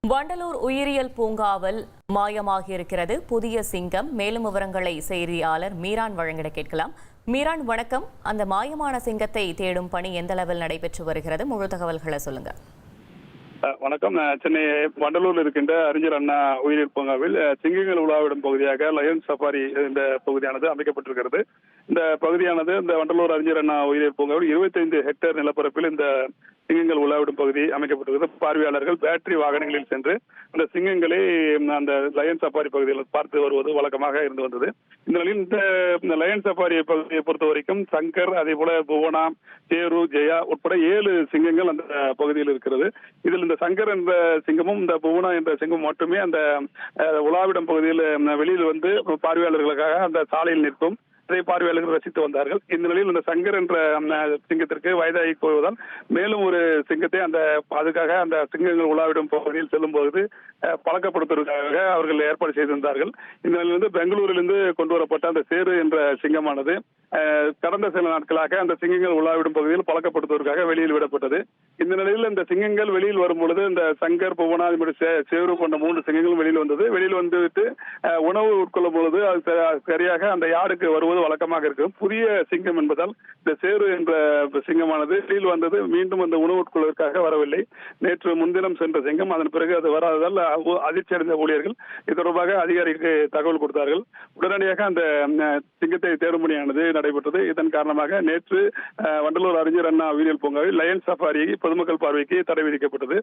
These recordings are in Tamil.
வண்டலூர் உயிரியல் பூங்காவில் மாயமாகியிருக்கிறது புதிய சிங்கம். மேலும் விவரங்களை செய்தியாளர் மீரான் வழங்கிட கேட்கலாம். மீரான், வணக்கம். அந்த மாயமான சிங்கத்தை தேடும் பணி எந்த அளவில் நடைபெற்று வருகிறது? முழு தகவல்களை சொல்லுங்க. வணக்கம். சென்னை வண்டலூரில் இருக்கின்ற அறிஞர் அண்ணா உயிரியல் பூங்காவில் சிங்கங்கள் உலாவிடும் பகுதியாக லயன் சஃபாரி இந்த பகுதியானது அமைக்கப்பட்டிருக்கிறது. இந்த பகுதியானது இந்த வண்டலூர் அறிஞர் அண்ணா உயிரியல் பூங்காவில் 25 ஹெக்டேர் நிலப்பரப்பில் இந்த சிங்கங்கள் உலாவிடும் பகுதி அமைக்கப்பட்டிருக்கிறது. பார்வையாளர்கள் பேட்டரி வாகனங்களில் சென்று அந்த சிங்கங்களை அந்த லயன் சஃபாரி பகுதியில் பார்த்து வருவது வழக்கமாக இருந்து வந்தது. இந்த நிலையில் இந்த லயன் சஃபாரி பகுதியை பொறுத்த வரைக்கும் சங்கர், அதே போல புவனா, சேரு, ஜெயா உட்பட 7 சிங்கங்கள் அந்த பகுதியில் இருக்கிறது. இதில் இந்த சங்கர் என்ற சிங்கமும் இந்த புவனா என்ற சிங்கமும் மட்டுமே அந்த உலாவிடம் பகுதியில் வெளியில் வந்து பார்வையாளர்களுக்காக அந்த சாலையில் நிற்கும். அதை பார்வையாளர்கள் ரசித்து வந்தார்கள். இந்த நிலையில் இந்த சங்கர் என்ற சிங்கத்திற்கு வயதாகி போவதால் மேலும் ஒரு சிங்கத்தை அதுக்காக அந்த சிங்கங்கள் உலாவிடும் பகுதியில் செல்லும் போது பழக்கப்படுத்துவதற்காக அவர்கள் ஏற்பாடு செய்திருந்தார்கள். இந்த நிலையில் பெங்களூரிலிருந்து கொண்டு வரப்பட்ட அந்த சேரு என்ற சிங்கமானது கடந்த சில நாட்களாக அந்த சிங்கங்கள் உலாவிடும் பகுதியில் பழக்கப்படுத்துவதற்காக வெளியில் விடப்பட்டது. இந்த நிலையில் இந்த சிங்கங்கள் வெளியில் வரும் பொழுது இந்த சங்கர், புவனா, சேரு போன்ற 3 சிங்கங்களும் வெளியில் வந்தது. வெளியில் வந்துவிட்டு உணவு உட்கொள்ளும் பொழுது அது சரியாக அந்த யாருக்கு வருவது வழக்கமாக இருக்கும். புதிய சிங்கம் என்பதால் இந்த சேரு என்ற சிங்கமானது வெளியில் வந்தது. மீண்டும் அந்த உணவு உட்கொள்வதற்காக வரவில்லை. நேற்று முன்தினம் சென்ற சிங்கம் அதன் பிறகு அது வராததால் அதிர்ச்சி அடைந்த ஊழியர்கள் இது தொடர்பாக அதிகாரிக்கு தகவல் கொடுத்தார்கள். உடனடியாக அந்த சிங்கத்தை தேடும் பணியானது நடைபெற்றது. இதன் காரணமாக நேற்று வண்டலூர் அறிஞர் அண்ணா உயிரியல் பூங்காவில் லயன் சஃபாரி பொதுமக்கள் பார்வைக்கு தடை விதிக்கப்பட்டது.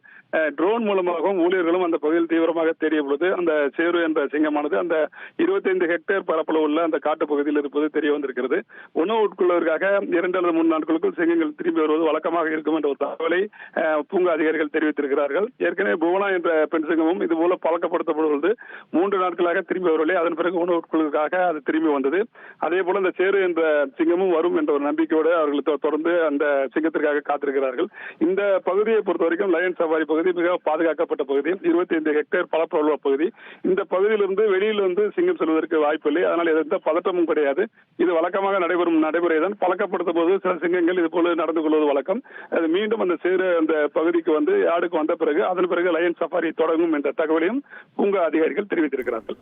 ட்ரோன் மூலமாகவும் ஊழியர்களும் அந்த பகுதியில் தீவிரமாக தேடிய பொழுது அந்த சேரு என்ற சிங்கமானது அந்த 25 ஹெக்டேர் பரப்பளவு உள்ள அந்த காட்டு பகுதியில் இருப்பது தெரிய வந்திருக்கிறது. உணவு உட்கொள்வதற்காக 2 அல்லது 3 நாட்களுக்குள் சிங்கங்கள் திரும்பி வருவது வழக்கமாக இருக்கும் என்ற ஒரு தகவலை பூங்கா அதிகாரிகள் தெரிவித்திருக்கிறார்கள். ஏற்கனவே புவனா என்ற பெண் சிங்கமும் இதுபோல பழக்கப்படுத்தப்படுவது 3 நாட்களாக திரும்பி வரவில்லை. அதன் பிறகு உணவு உட்கொள்வதற்காக அது திரும்பி வந்தது. அதே போல இந்த சேரு என்ற சிங்கமும் வரும் என்ற ஒரு நம்பிக்கையோடு அவர்கள் தொடர்ந்து அந்த சிங்கத்திற்காக காத்திருக்கிறார்கள். இந்த பகுதியை பொறுத்த வரைக்கும் லயன் சஃபாரி பகுதி மிக பாதுகாக்கப்பட்ட பகுதி, 25 ஹெக்டேர் பரப்பளவுள்ள பகுதி. இந்த பகுதியிலிருந்து வெளியில் வந்து சிங்கம் செல்வதற்கு வாய்ப்பில்லை. அதனால் எந்த பதட்டமும் கிடையாது. இது வழக்கமாக நடைபெறும் நடைமுறைதான். பழக்கப்படுத்தும் போது சில சிங்கங்கள் இது போல நடந்து கொள்வது வழக்கம். அது மீண்டும் அந்த சேரு அந்த பகுதிக்கு வந்து யாருக்கு வந்த பிறகு அதன் பிறகு லயன் சஃபாரி தொடங்கும் என்ற தகவலையும் பூங்கா அதிகாரிகள் தெரிவித்திருக்கிறார்கள்.